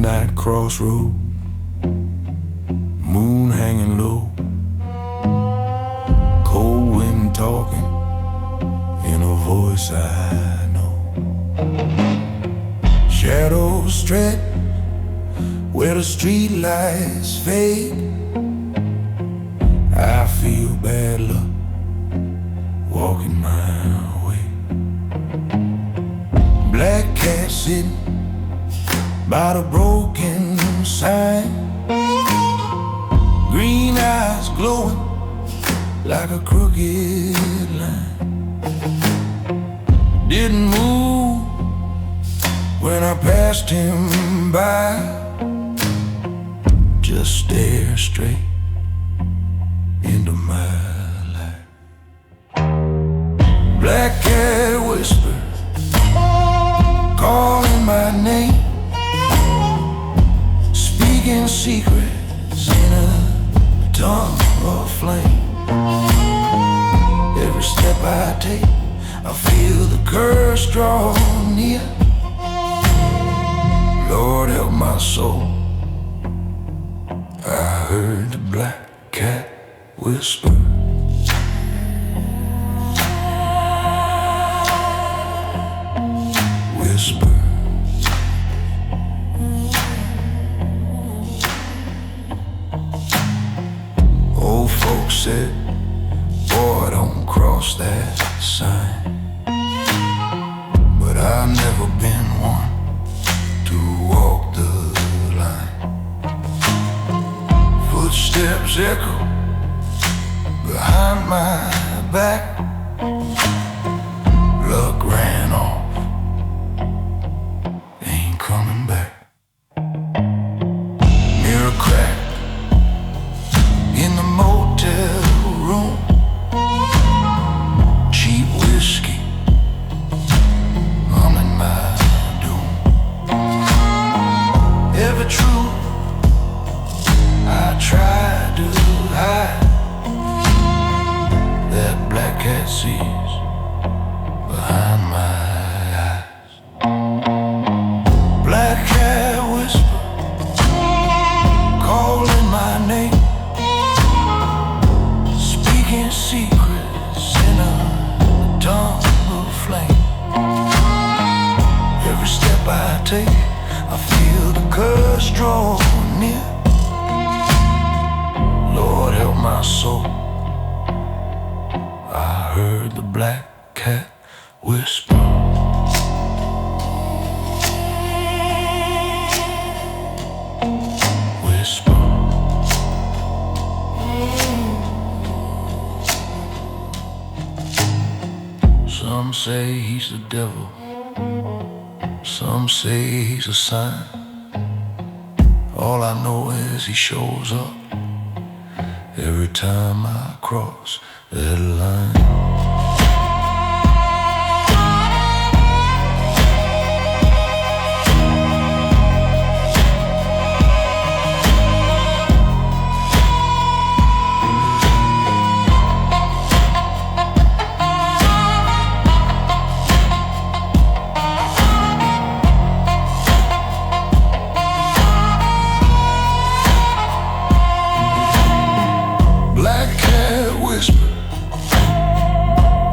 midnight crossroad, moon hanging low, cold wind talking in a voice I know. Shadows stretch where the street lights fade. I feel bad luck walking my way. Black cat sitting by the broken sign, green eyes glowing like a crooked line. Didn't move when I passed him by, just stare straight into my life. Black cat whisper, calling my name, speaking secrets in a tongue of flame. Every step I take, I feel the curse draw near. Lord help my soul, I heard the black cat whisper. Whisper. Old folks said, boy, don't cross that sign. But I've never been one to walk the line. Footsteps echo behind my back. Luck ran off, ain't coming back. Mirror crack in the motel room, cheap whiskey humming my doom. Every truth I tried to hide, that black cat sees behind my eyes. Black cat whisper, calling my name, speaking secrets in a tongue of flame. Every step I take, I feel the curse draw near. Lord help my soul, I heard the black cat whisper. Whisper. Some say he's the devil, some say he's a sign. All I know is he shows up every time I cross that line.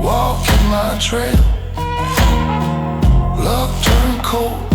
Walking my trail, luck turned cold.